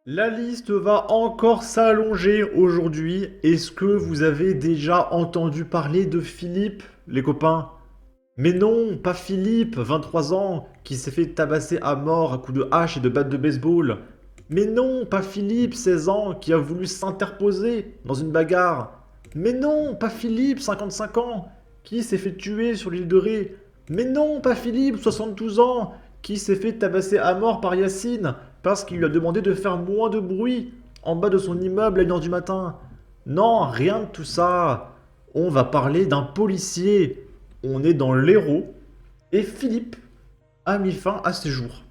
La liste va encore s'allonger aujourd'hui. Est-ce que vous avez déjà entendu parler de Philippe, les copains? Mais non, pas Philippe, 23 ans, qui s'est fait tabasser à mort à coups de hache et de batte de baseball. Mais non, pas Philippe, 16 ans, qui a voulu s'interposer dans une bagarre. Mais non, pas Philippe, 55 ans, qui s'est fait tuer sur l'île de Ré. Mais non, pas Philippe, 72 ans, qui s'est fait tabasser à mort par Yacine parce qu'il lui a demandé de faire moins de bruit en bas de son immeuble à 1 heure du matin. Non, rien de tout ça. On va parler d'un policier. On est dans l'Hérault et Philippe a mis fin à ses jours.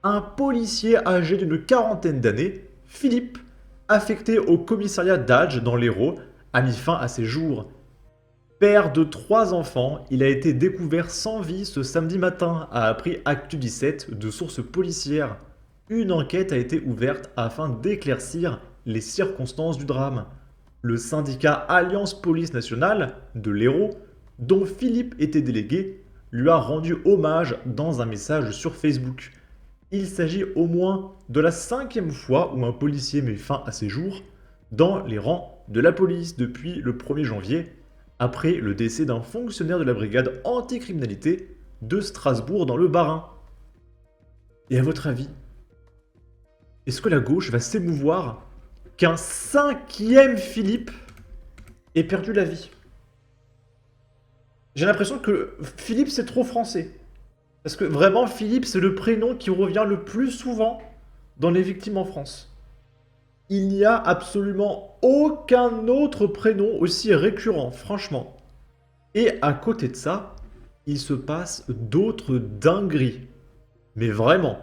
Un policier âgé d'une quarantaine d'années, Philippe, affecté au commissariat d'Adj dans l'Hérault, a mis fin à ses jours. Père de 3 enfants, il a été découvert sans vie ce samedi matin, a appris Actu17 de sources policières. Une enquête a été ouverte afin d'éclaircir les circonstances du drame. Le syndicat Alliance Police Nationale de l'Hérault, dont Philippe était délégué, lui a rendu hommage dans un message sur Facebook. Il s'agit au moins de la 5e fois où un policier met fin à ses jours dans les rangs de la police depuis le 1er janvier, après le décès d'un fonctionnaire de la brigade anticriminalité de Strasbourg dans le Bas-Rhin. Et à votre avis, est-ce que la gauche va s'émouvoir qu'un 5e Philippe ait perdu la vie? J'ai l'impression que Philippe c'est trop français. Parce que vraiment, Philippe, c'est le prénom qui revient le plus souvent dans les victimes en France. Il n'y a absolument aucun autre prénom aussi récurrent, franchement. Et à côté de ça, il se passe d'autres dingueries. Mais vraiment.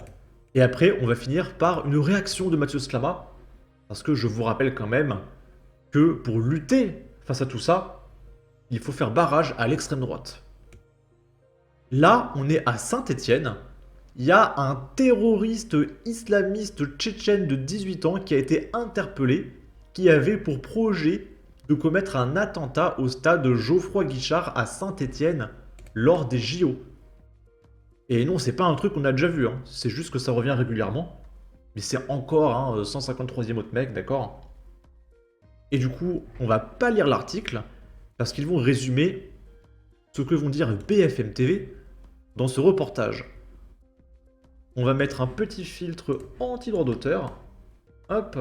Et après, on va finir par une réaction de Mathieu Slama. Parce que je vous rappelle quand même que pour lutter face à tout ça, il faut faire barrage à l'extrême droite. Là, on est à Saint-Étienne. Il y a un terroriste islamiste tchétchène de 18 ans qui a été interpellé, qui avait pour projet de commettre un attentat au stade Geoffroy Guichard à Saint-Étienne lors des JO. Et non, c'est pas un truc qu'on a déjà vu, hein. C'est juste que ça revient régulièrement. Mais c'est encore un 153e autre mec, d'accord? Et du coup, on va pas lire l'article, parce qu'ils vont résumer ce que vont dire BFM TV dans ce reportage. On va mettre un petit filtre anti-droit d'auteur. Hop,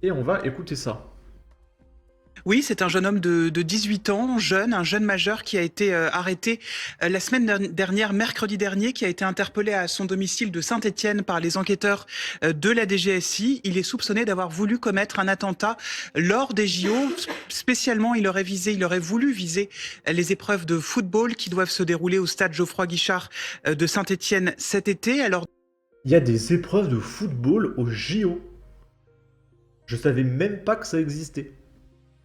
et on va écouter ça. Oui, c'est un jeune homme de 18 ans, jeune, un jeune majeur qui a été arrêté la semaine dernière, mercredi dernier, qui a été interpellé à son domicile de Saint-Étienne par les enquêteurs de la DGSI. Il est soupçonné d'avoir voulu commettre un attentat lors des JO. Spécialement, il aurait voulu viser les épreuves de football qui doivent se dérouler au stade Geoffroy Guichard de Saint-Étienne cet été. Alors, Il y a des épreuves de football aux JO. Je savais même pas que ça existait.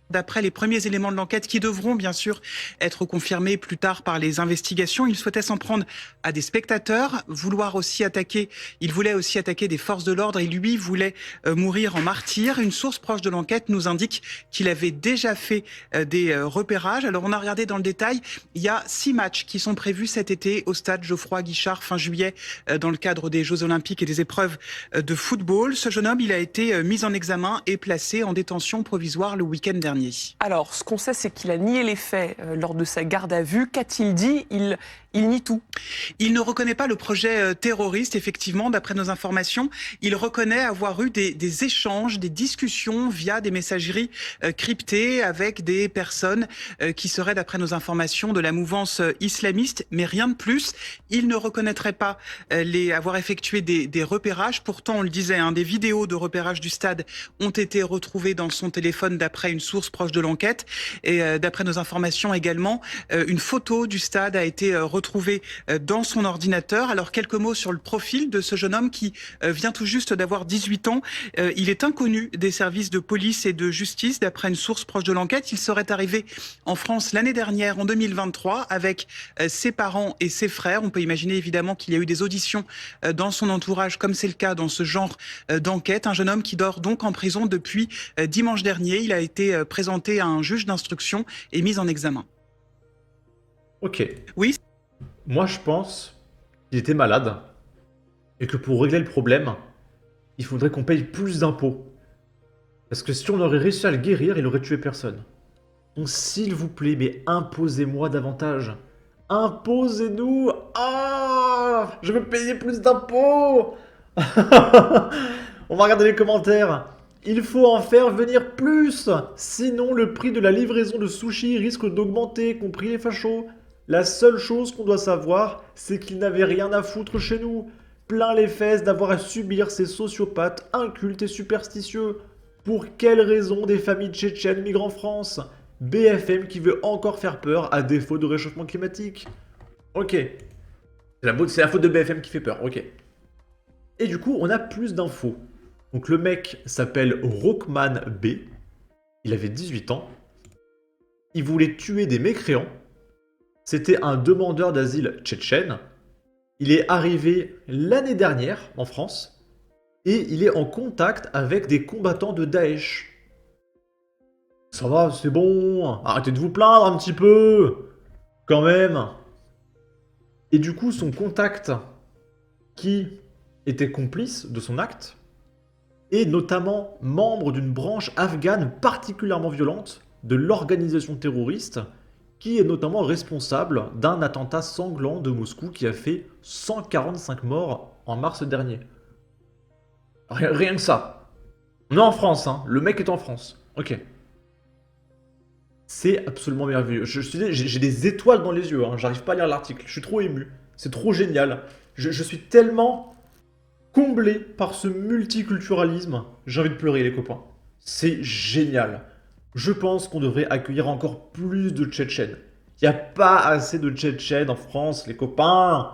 d'après les premiers éléments de l'enquête qui devront bien sûr être confirmés plus tard par les investigations, il souhaitait s'en prendre à des spectateurs, il voulait aussi attaquer des forces de l'ordre et lui voulait mourir en martyr. Une source proche de l'enquête nous indique qu'il avait déjà fait des repérages. Alors on a regardé dans le détail, il y a 6 matchs qui sont prévus cet été au stade Geoffroy Guichard fin juillet dans le cadre des Jeux Olympiques et des épreuves de football. Ce jeune homme, il a été mis en examen et placé en détention provisoire le week-end dernier. Alors, ce qu'on sait, c'est qu'il a nié les faits lors de sa garde à vue. Qu'a-t-il dit ? Il nie tout. Il ne reconnaît pas le projet terroriste, effectivement, d'après nos informations. Il reconnaît avoir eu des échanges, des discussions via des messageries cryptées avec des personnes qui seraient, d'après nos informations, de la mouvance islamiste, mais rien de plus. Il ne reconnaîtrait pas avoir effectué des repérages. Pourtant, on le disait, des vidéos de repérage du stade ont été retrouvées dans son téléphone d'après une source proche de l'enquête. Et d'après nos informations également, une photo du stade a été retrouvée dans son ordinateur. Alors, quelques mots sur le profil de ce jeune homme qui vient tout juste d'avoir 18 ans. Il est inconnu des services de police et de justice, d'après une source proche de l'enquête. Il serait arrivé en France l'année dernière, en 2023, avec ses parents et ses frères. On peut imaginer évidemment qu'il y a eu des auditions dans son entourage, comme c'est le cas dans ce genre d'enquête. Un jeune homme qui dort donc en prison depuis dimanche dernier. Il a été présenté à un juge d'instruction et mis en examen. Ok. Oui. Moi, je pense qu'il était malade et que pour régler le problème, il faudrait qu'on paye plus d'impôts. Parce que si on aurait réussi à le guérir, il aurait tué personne. Donc s'il vous plaît, mais imposez-moi davantage. Imposez-nous. Ah, je veux payer plus d'impôts. On va regarder les commentaires. Il faut en faire venir plus. Sinon, le prix de la livraison de sushis risque d'augmenter, compris les fachos. La seule chose qu'on doit savoir, c'est qu'ils n'avaient rien à foutre chez nous. Plein les fesses d'avoir à subir ces sociopathes incultes et superstitieux. Pour quelle raison des familles tchétchènes migrent en France? BFM qui veut encore faire peur à défaut de réchauffement climatique. Ok. C'est la faute de BFM qui fait peur, ok. Et du coup, on a plus d'infos. Donc le mec s'appelle Rockman B. Il avait 18 ans. Il voulait tuer des mécréants. C'était un demandeur d'asile tchétchène. Il est arrivé l'année dernière en France. Et il est en contact avec des combattants de Daesh. Ça va, c'est bon. Arrêtez de vous plaindre un petit peu. Quand même. Et du coup, son contact, qui était complice de son acte, et notamment membre d'une branche afghane particulièrement violente de l'organisation terroriste, qui est notamment responsable d'un attentat sanglant de Moscou qui a fait 145 morts en mars dernier. Rien que ça. On est en France, hein. Le mec est en France. Ok. C'est absolument merveilleux. J'ai des étoiles dans les yeux, hein. J'arrive pas à lire l'article. Je suis trop ému. C'est trop génial. Je suis tellement comblé par ce multiculturalisme. J'ai envie de pleurer, les copains. C'est génial. Je pense qu'on devrait accueillir encore plus de Tchétchènes. Il n'y a pas assez de Tchétchènes en France, les copains.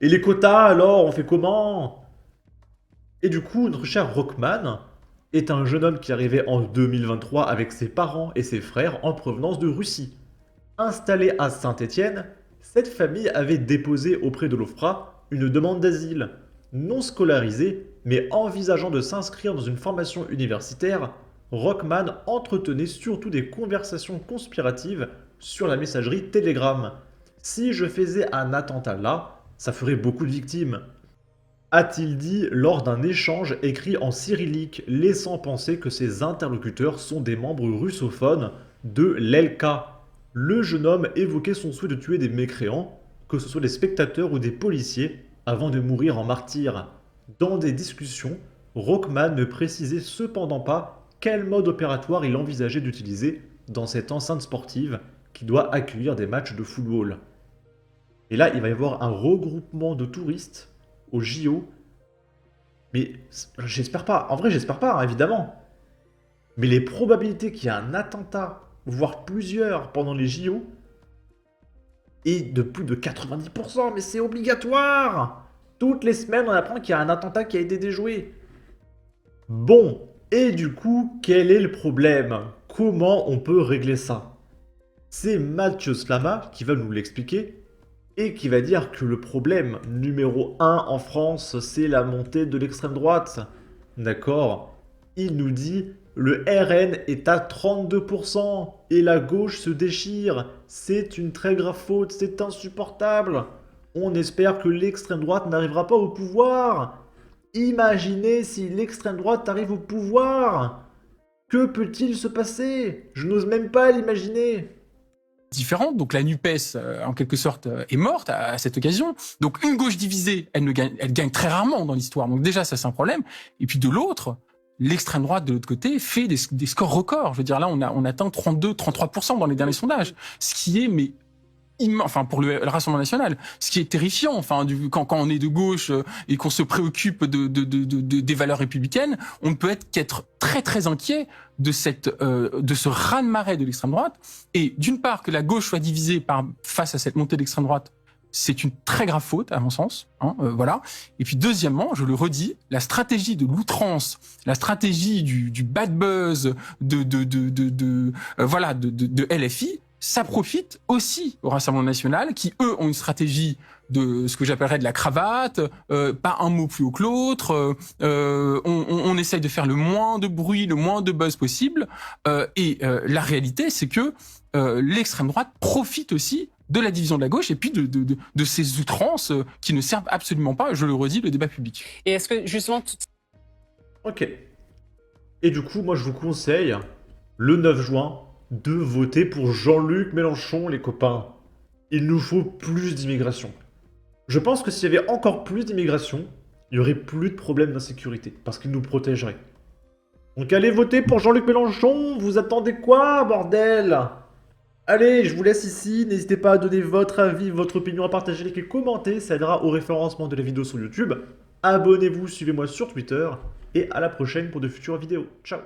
Et les quotas, alors, on fait comment? Et du coup, notre cher Rockman est un jeune homme qui arrivait en 2023 avec ses parents et ses frères en provenance de Russie. Installé à Saint-Étienne, cette famille avait déposé auprès de l'OFPRA une demande d'asile. Non scolarisé, mais envisageant de s'inscrire dans une formation universitaire, Rockman entretenait surtout des conversations conspiratives sur la messagerie Telegram. Si je faisais un attentat là, ça ferait beaucoup de victimes. A-t-il dit lors d'un échange écrit en cyrillique, laissant penser que ses interlocuteurs sont des membres russophones de l'LK. Le jeune homme évoquait son souhait de tuer des mécréants, que ce soit des spectateurs ou des policiers, avant de mourir en martyr. Dans des discussions, Rockman ne précisait cependant pas quel mode opératoire il envisageait d'utiliser dans cette enceinte sportive qui doit accueillir des matchs de football. Et là, il va y avoir un regroupement de touristes au JO. Mais j'espère pas. En vrai, j'espère pas, hein, évidemment. Mais les probabilités qu'il y ait un attentat, voire plusieurs, pendant les JO, est de plus de 90%, mais c'est obligatoire! Toutes les semaines, on apprend qu'il y a un attentat qui a été déjoué. Bon, et du coup, quel est le problème? Comment on peut régler ça? C'est Mathieu Slama qui va nous l'expliquer et qui va dire que le problème numéro 1 en France, c'est la montée de l'extrême droite. D'accord? Il nous dit le RN est à 32% et la gauche se déchire. C'est une très grave faute, c'est insupportable. On espère que l'extrême droite n'arrivera pas au pouvoir. Imaginez si l'extrême droite arrive au pouvoir. Que peut-il se passer? Je n'ose même pas l'imaginer. Différente. Donc la NUPES, en quelque sorte, est morte à cette occasion. Donc une gauche divisée, elle gagne très rarement dans l'histoire. Donc déjà, ça c'est un problème. Et puis de l'autre, l'extrême droite de l'autre côté fait des scores records. Je veux dire, là, on atteint 33% dans les derniers sondages. Ce qui est, enfin, pour le Rassemblement national, ce qui est terrifiant. Enfin, quand on est de gauche et qu'on se préoccupe des valeurs républicaines, on ne peut qu'être très très inquiet de ce raz-de-marée de l'extrême droite. Et d'une part, que la gauche soit divisée face à cette montée de l'extrême droite, c'est une très grave faute, à mon sens. Voilà. Et puis deuxièmement, je le redis, la stratégie de l'outrance, la stratégie du bad buzz, de LFI, ça profite aussi au Rassemblement national, qui eux ont une stratégie de ce que j'appellerais de la cravate, pas un mot plus haut que l'autre, on essaye de faire le moins de bruit, le moins de buzz possible, et la réalité c'est que l'extrême droite profite aussi de la division de la gauche et puis de ces outrances qui ne servent absolument pas, je le redis, le débat public. Et est-ce que justement Ok. Et du coup, moi je vous conseille, le 9 juin, de voter pour Jean-Luc Mélenchon, les copains. Il nous faut plus d'immigration. Je pense que s'il y avait encore plus d'immigration, il n'y aurait plus de problèmes d'insécurité, parce qu'il nous protégerait. Donc allez voter pour Jean-Luc Mélenchon, vous attendez quoi, bordel? Allez, je vous laisse ici, n'hésitez pas à donner votre avis, votre opinion, à partager, liker, commenter, ça aidera au référencement de la vidéo sur YouTube. Abonnez-vous, suivez-moi sur Twitter, et à la prochaine pour de futures vidéos. Ciao.